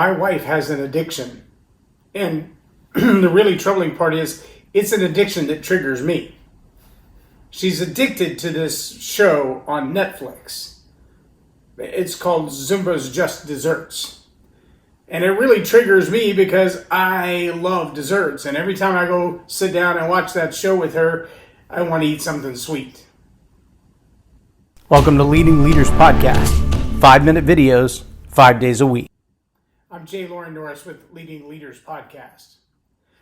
my wife has an addiction. And the really troubling part is it's an addiction that triggers me. She's addicted to this show on Netflix. It's called ZUMBO'S Just Desserts. And it really triggers me because I love desserts. And every time I go sit down and watch that show with her, I want to eat something sweet. Welcome to Leading Leaders Podcast. 5-minute videos, 5 days a week. I'm Loren Norris with Leading Leaders Podcast.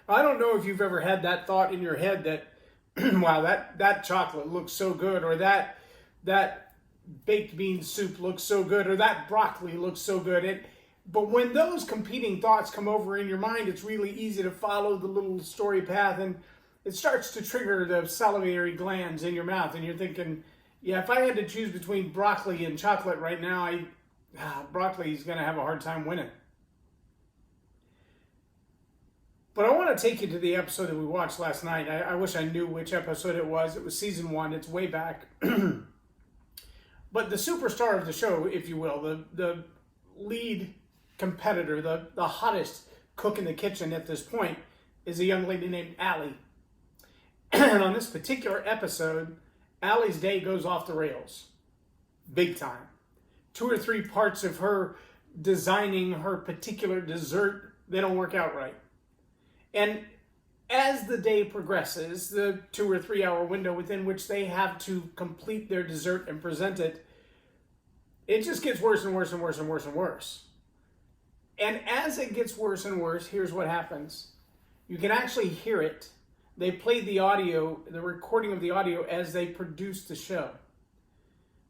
I don't know if you've ever had that thought in your head that, wow, that chocolate looks so good, or that baked bean soup looks so good, or that broccoli looks so good. But when those competing thoughts come over in your mind, it's really easy to follow the little story path, and it starts to trigger the salivary glands in your mouth, and you're thinking, yeah, if I had to choose between broccoli and chocolate right now, broccoli is going to have a hard time winning. But I want to take you to the episode that we watched last night. I wish I knew which episode it was. It was season 1. It's way back. But the superstar of the show, if you will, the lead competitor, the hottest cook in the kitchen at this point, is a young lady named Allie. And on this particular episode, Allie's day goes off the rails. Big time. 2 or 3 parts of her designing her particular dessert, they don't work out right. And as the day progresses, the 2 or 3 hour window within which they have to complete their dessert and present it, it just gets worse and worse and worse and worse and worse. And as it gets worse and worse, here's what happens. You can actually hear it. They played the audio, the recording of the audio as they produced the show.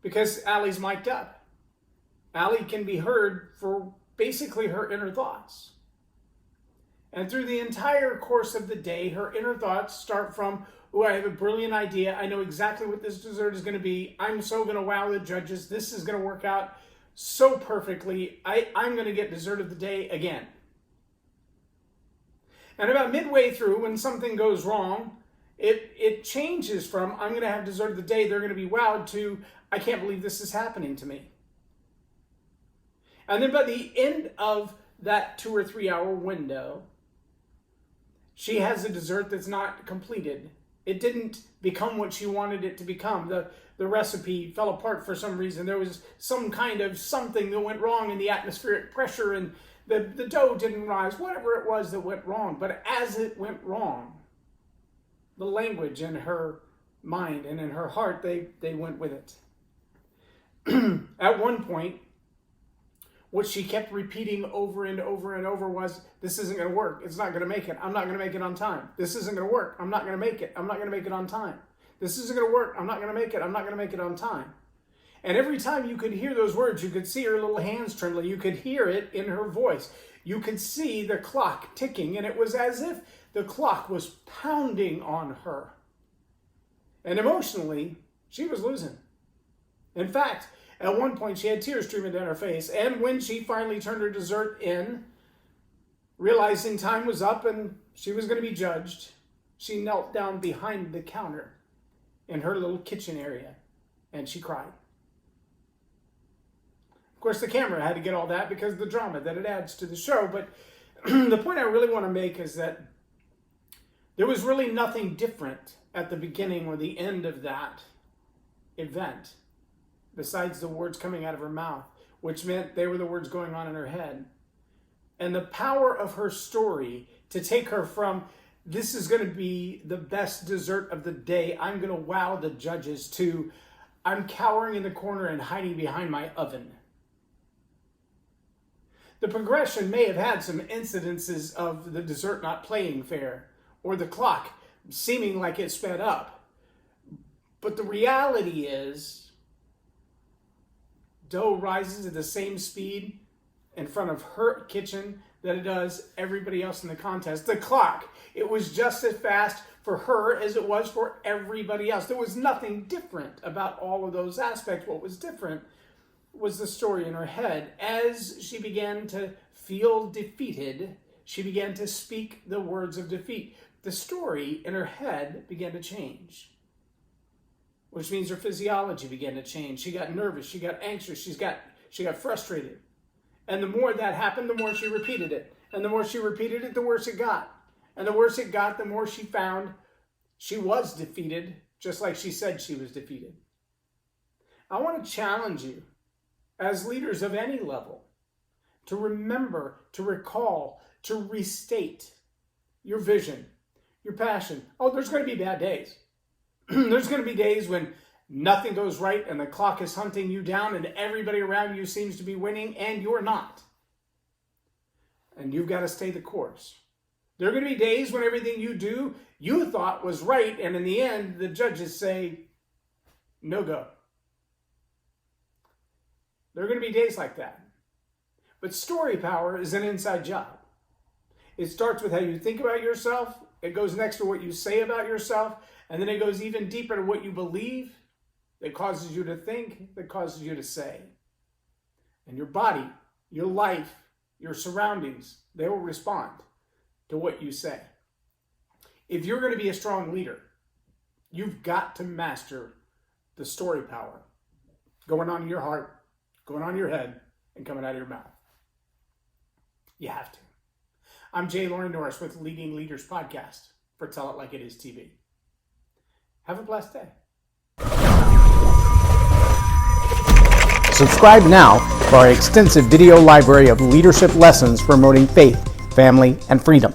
Because Allie's mic'd up. Allie can be heard for basically her inner thoughts. And through the entire course of the day, her inner thoughts start from, oh, I have a brilliant idea. I know exactly what this dessert is going to be. I'm so going to wow the judges. This is going to work out so perfectly. I'm going to get dessert of the day again. And about midway through, when something goes wrong, it changes from, I'm going to have dessert of the day, they're going to be wowed, to, I can't believe this is happening to me. And then by the end of that 2 or 3 hour window, she has a dessert that's not completed. It didn't become what she wanted it to become. The recipe fell apart for some reason. There was some kind of something that went wrong in the atmospheric pressure, and the dough didn't rise, whatever it was that went wrong. But as it went wrong, the language in her mind and in her heart, they went with it. At one point, what she kept repeating over and over and over was, this isn't going to work. It's not going to make it. I'm not going to make it on time. This isn't going to work. I'm not going to make it. I'm not going to make it on time. This isn't going to work. I'm not going to make it. I'm not going to make it on time. And every time you could hear those words, you could see her little hands trembling. You could hear it in her voice. You could see the clock ticking, and it was as if the clock was pounding on her. And emotionally, she was losing. In fact, at one point, she had tears streaming down her face. And when she finally turned her dessert in, realizing time was up and she was going to be judged, she knelt down behind the counter in her little kitchen area, and she cried. Of course, the camera had to get all that because of the drama that it adds to the show. But the point I really want to make is that there was really nothing different at the beginning or the end of that event, besides the words coming out of her mouth, which meant they were the words going on in her head. And the power of her story to take her from, this is going to be the best dessert of the day, I'm going to wow the judges, to, I'm cowering in the corner and hiding behind my oven. The progression may have had some incidences of the dessert not playing fair, or the clock seeming like it sped up. But the reality is, dough rises at the same speed in front of her kitchen that it does everybody else in the contest. The clock, it was just as fast for her as it was for everybody else. There was nothing different about all of those aspects. What was different was the story in her head. As she began to feel defeated, she began to speak the words of defeat. The story in her head began to change, which means her physiology began to change. She got nervous, she got anxious, she got frustrated. And the more that happened, the more she repeated it. And the more she repeated it, the worse it got. And the worse it got, the more she found she was defeated, just like she said she was defeated. I want to challenge you, as leaders of any level, to remember, to recall, to restate your vision, your passion. Oh, there's going to be bad days. There's going to be days when nothing goes right and the clock is hunting you down and everybody around you seems to be winning and you're not. And you've got to stay the course. There are going to be days when everything you do, you thought was right, and in the end, the judges say, no go. There are going to be days like that. But story power is an inside job. It starts with how you think about yourself. It goes next to what you say about yourself. And then it goes even deeper to what you believe that causes you to think, that causes you to say. And your body, your life, your surroundings, they will respond to what you say. If you're going to be a strong leader, you've got to master the story power going on in your heart, going on in your head, and coming out of your mouth. You have to. I'm Loren Norris with Leading Leaders Podcast for Tell It Like It Is TV. Have a blessed day. Subscribe now for our extensive video library of leadership lessons promoting faith, family, and freedom.